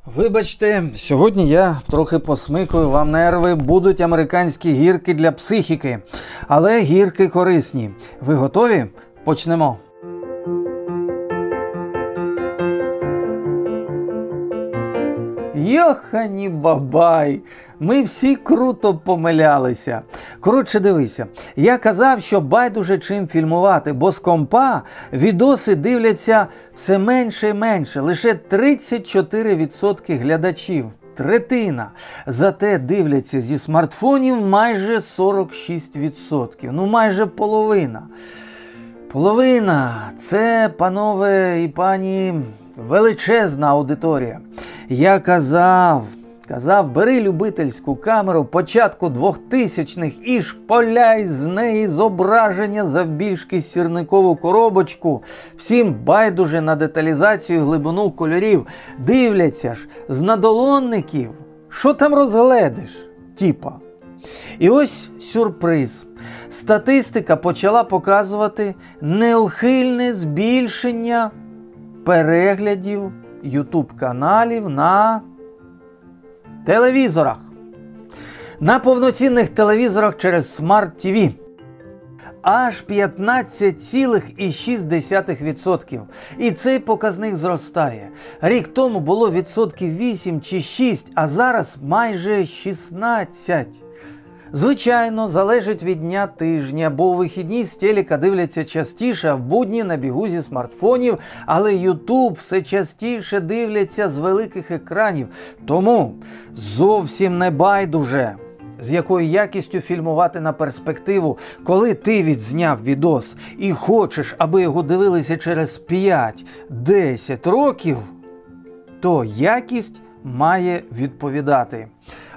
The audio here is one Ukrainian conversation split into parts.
Вибачте, сьогодні я трохи посмикую вам нерви, будуть американські гірки для психіки, але гірки корисні. Ви готові? Почнемо. Йохані бабай, ми всі круто помилялися. Коротше, дивися, я казав, що байдуже чим фільмувати, бо з компа відоси дивляться все менше і менше, лише 34% глядачів. Третина. Зате дивляться зі смартфонів майже 46%. Ну майже половина. Половина – це, панове і пані, величезна аудиторія. Я казав, бери любительську камеру початку 2000-х і шпаляй з неї зображення завбільшки сірникову коробочку. Всім байдуже на деталізацію глибину кольорів. Дивляться ж з надолонників. Що там розгледиш? Тіпа. І ось сюрприз. Статистика почала показувати неухильне збільшення переглядів YouTube-каналів на телевізорах. На повноцінних телевізорах через Smart TV. Аж 15,6%. І цей показник зростає. Рік тому було відсотків 8 чи 6, а зараз майже 16. Звичайно, залежить від дня тижня, бо у вихідні з телека дивляться частіше, а в будні на бігу зі смартфонів, але YouTube все частіше дивляться з великих екранів. Тому зовсім не байдуже, з якою якістю фільмувати на перспективу. Коли ти відзняв відос і хочеш, аби його дивилися через 5-10 років, то якість має відповідати.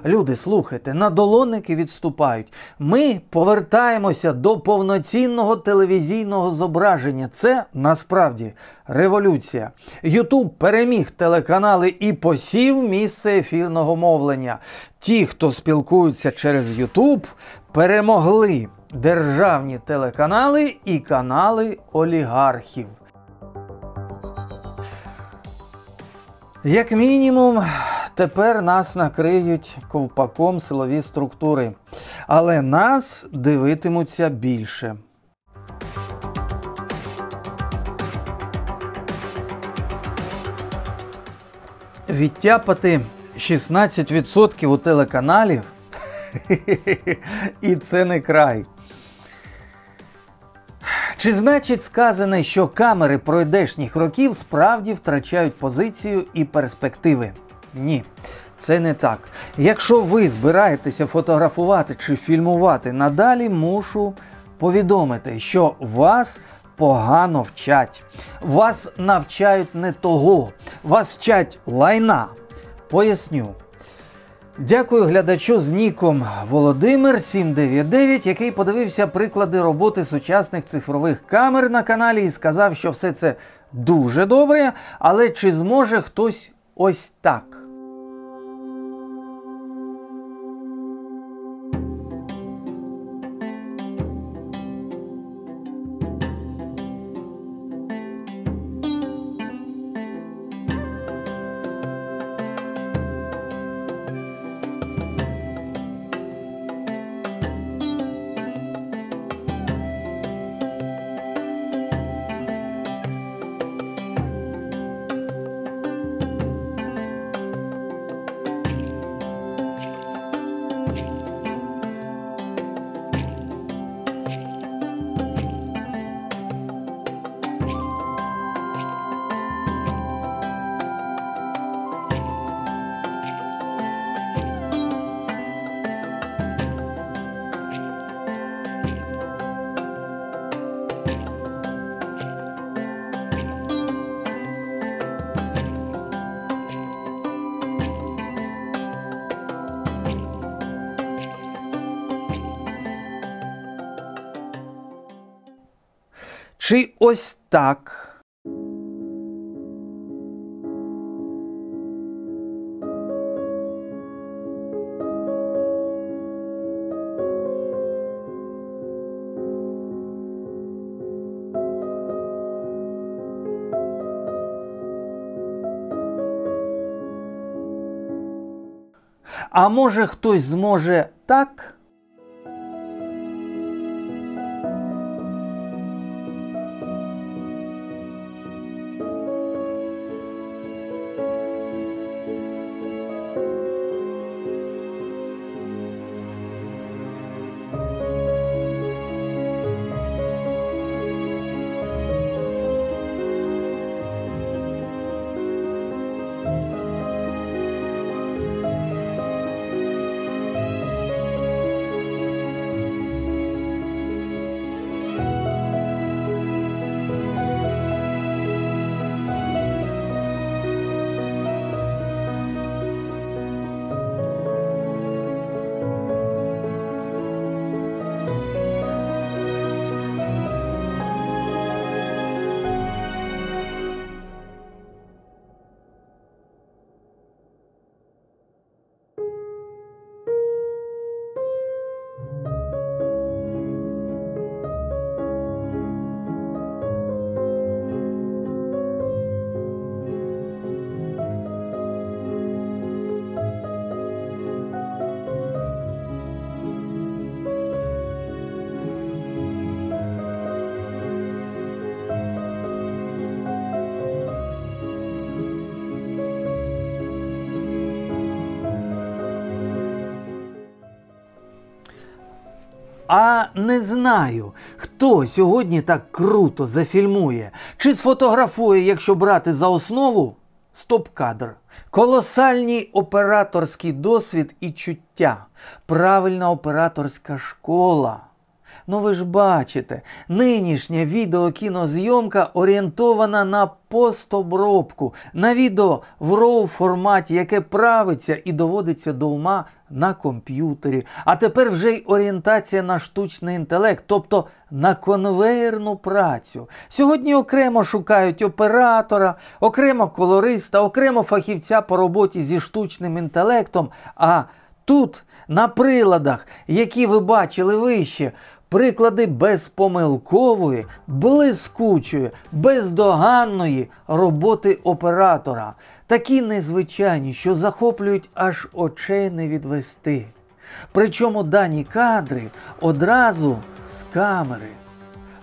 Люди, слухайте, надолонники відступають. Ми повертаємося до повноцінного телевізійного зображення. Це, насправді, революція. YouTube переміг телеканали і посів місце ефірного мовлення. Ті, хто спілкуються через YouTube, перемогли державні телеканали і канали олігархів. Як мінімум, тепер нас накриють ковпаком силові структури. Але нас дивитимуться більше. Відтяпати 16% у телеканалів – і це не край. Чи значить сказане, що камери пройдешніх років справді втрачають позицію і перспективи? Ні, це не так. Якщо ви збираєтеся фотографувати чи фільмувати надалі, мушу повідомити, що вас погано вчать. Вас навчають не того, вас вчать лайна. Поясню. Дякую глядачу з ніком Володимир799, який подивився приклади роботи сучасних цифрових камер на каналі і сказав, що все це дуже добре, але чи зможе хтось ось так? Чи ось так? А може хтось зможе так? А не знаю, хто сьогодні так круто зафільмує, чи сфотографує, якщо брати за основу, стоп-кадр. Колосальний операторський досвід і чуття, правильна операторська школа. Ну ви ж бачите, нинішня відеокінозйомка орієнтована на постобробку, на відео в RAW форматі, яке правиться і доводиться до ума на комп'ютері. А тепер вже й орієнтація на штучний інтелект, тобто на конвеєрну працю. Сьогодні окремо шукають оператора, окремо колориста, окремо фахівця по роботі зі штучним інтелектом, а тут на приладах, які ви бачили вище, приклади безпомилкової, блискучої, бездоганної роботи оператора. Такі незвичайні, що захоплюють, аж очей не відвести. Причому дані кадри одразу з камери.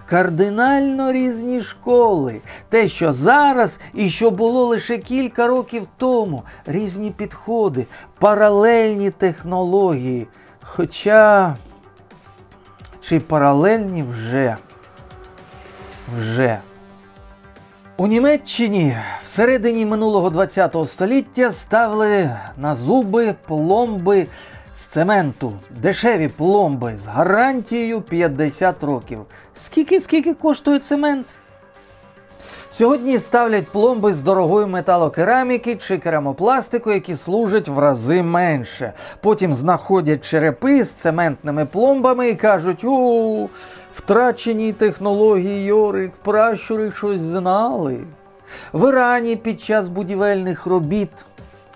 Кардинально різні школи. Те, що зараз і що було лише кілька років тому. Різні підходи, паралельні технології. Хоча... чи паралельні вже. У Німеччині всередині минулого ХХ століття ставили на зуби пломби з цементу. Дешеві пломби з гарантією 50 років. Скільки коштує цемент? Сьогодні ставлять пломби з дорогої металокераміки чи керамопластику, які служать в рази менше. Потім знаходять черепи з цементними пломбами і кажуть: «О, втрачені технології, Йорик, пращури щось знали». В Ірані під час будівельних робіт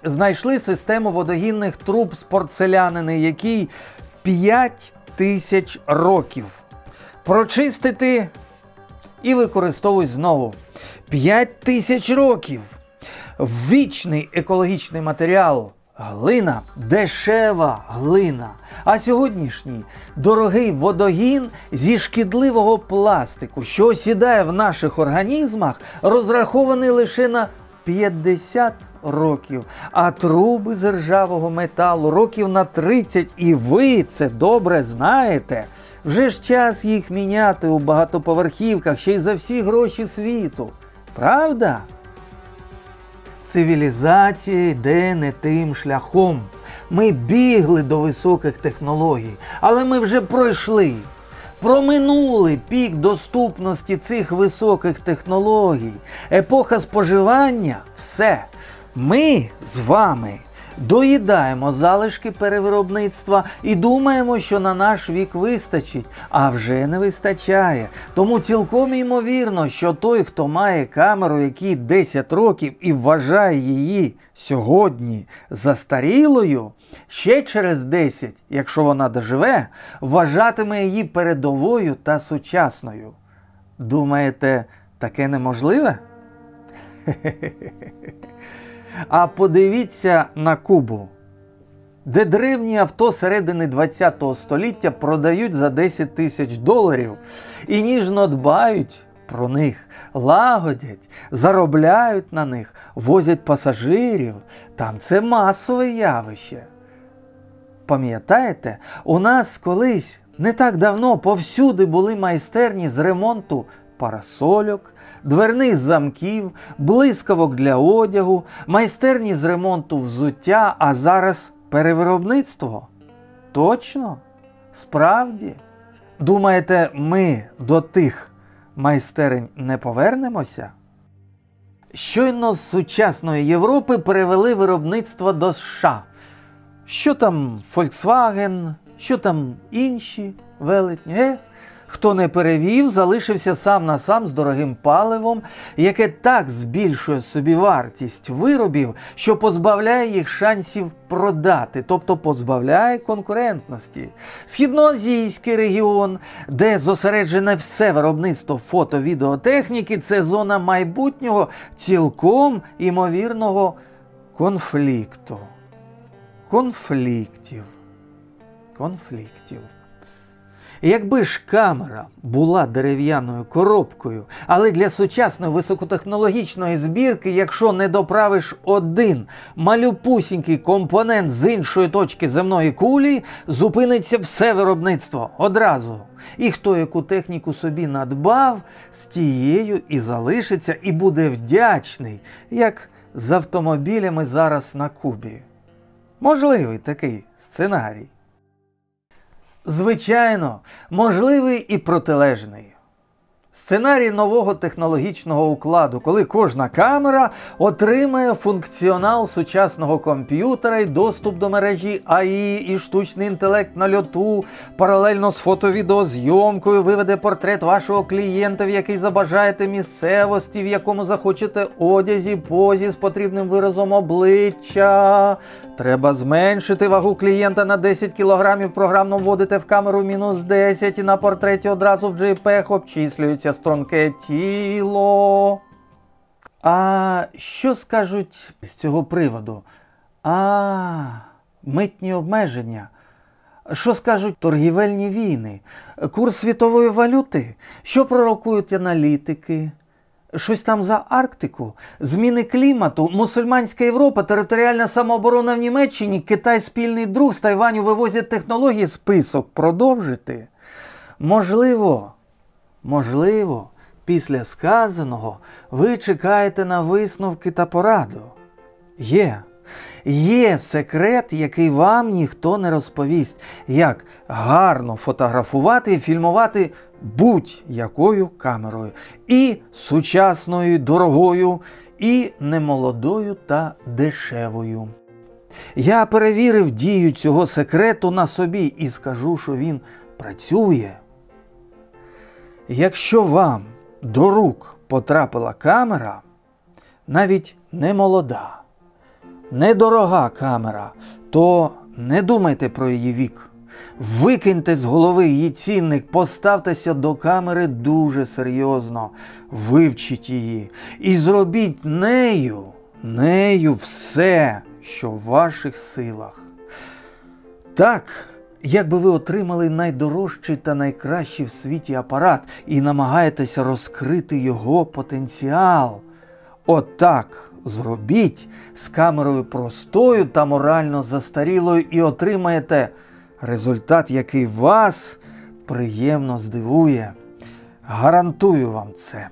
знайшли систему водогінних труб з порцелянини, якій 5000 років. Прочистити і використовують знову. 5000 років. Вічний екологічний матеріал. Глина. Дешева глина. А сьогоднішній дорогий водогін зі шкідливого пластику, що осідає в наших організмах, розрахований лише на 50 років. А труби з ржавого металу років на 30. І ви це добре знаєте. Вже ж час їх міняти у багатоповерхівках, ще й за всі гроші світу. Правда? Цивілізація йде не тим шляхом. Ми бігли до високих технологій, але ми вже проминули пік доступності цих високих технологій. Епоха споживання – все. Ми з вами доїдаємо залишки перевиробництва і думаємо, що на наш вік вистачить, а вже не вистачає. Тому цілком ймовірно, що той, хто має камеру, якій 10 років і вважає її сьогодні застарілою, ще через 10, якщо вона доживе, вважатиме її передовою та сучасною. Думаєте, таке неможливе? А подивіться на Кубу. де древні авто середини ХХ століття продають за 10 тисяч доларів і ніжно дбають про них, лагодять, заробляють на них, возять пасажирів. Там це масове явище. Пам'ятаєте, у нас колись не так давно повсюди були майстерні з ремонту парасольок, дверних замків, блискавок для одягу, майстерні з ремонту взуття, а зараз перевиробництво? Точно? Справді? Думаєте, ми до тих майстерень не повернемося? Щойно з сучасної Європи перевели виробництво до США. Що там Volkswagen, що там інші велетні? Хто не перевів, залишився сам на сам з дорогим паливом, яке так збільшує собівартість виробів, що позбавляє їх шансів продати, тобто позбавляє конкурентності. Східноазійський регіон, де зосереджене все виробництво фото-відеотехніки, це зона майбутнього цілком імовірного конфлікту. Конфліктів. Якби ж камера була дерев'яною коробкою, але для сучасної високотехнологічної збірки, якщо не доправиш один малюпусінький компонент з іншої точки земної кулі, зупиниться все виробництво одразу. І хто яку техніку собі надбав, з тією і залишиться, і буде вдячний, як з автомобілями зараз на Кубі. Можливий такий сценарій. Звичайно, можливий і протилежний. Сценарій нового технологічного укладу, коли кожна камера отримає функціонал сучасного комп'ютера і доступ до мережі АІ і штучний інтелект на льоту, паралельно з фото-відеозйомкою виведе портрет вашого клієнта, в який забажаєте місцевості, в якому захочете одязі, позі з потрібним виразом обличчя. Треба зменшити вагу клієнта на 10 кг, програмно вводите в камеру -10 і на портреті одразу в JPEG обчислюється струнке тіло. А що скажуть з цього приводу? Митні обмеження. Що скажуть торгівельні війни? Курс світової валюти? Що пророкують аналітики? Щось там за Арктику? Зміни клімату? Мусульманська Європа? Територіальна самооборона в Німеччині? Китай спільний друг? З Тайваню вивозять технології? Список продовжити? Можливо, після сказаного ви чекаєте на висновки та пораду. Є секрет, який вам ніхто не розповість, як гарно фотографувати і фільмувати будь-якою камерою. І сучасною, і дорогою, і немолодою та дешевою. Я перевірив дію цього секрету на собі і скажу, що він працює. Якщо вам до рук потрапила камера, навіть не молода, недорога камера, то не думайте про її вік. Викиньте з голови її цінник, поставтеся до камери дуже серйозно, вивчіть її і зробіть нею все, що в ваших силах. Так, якби ви отримали найдорожчий та найкращий в світі апарат і намагаєтеся розкрити його потенціал. Отак зробіть з камерою простою та морально застарілою і отримаєте результат, який вас приємно здивує. Гарантую вам це.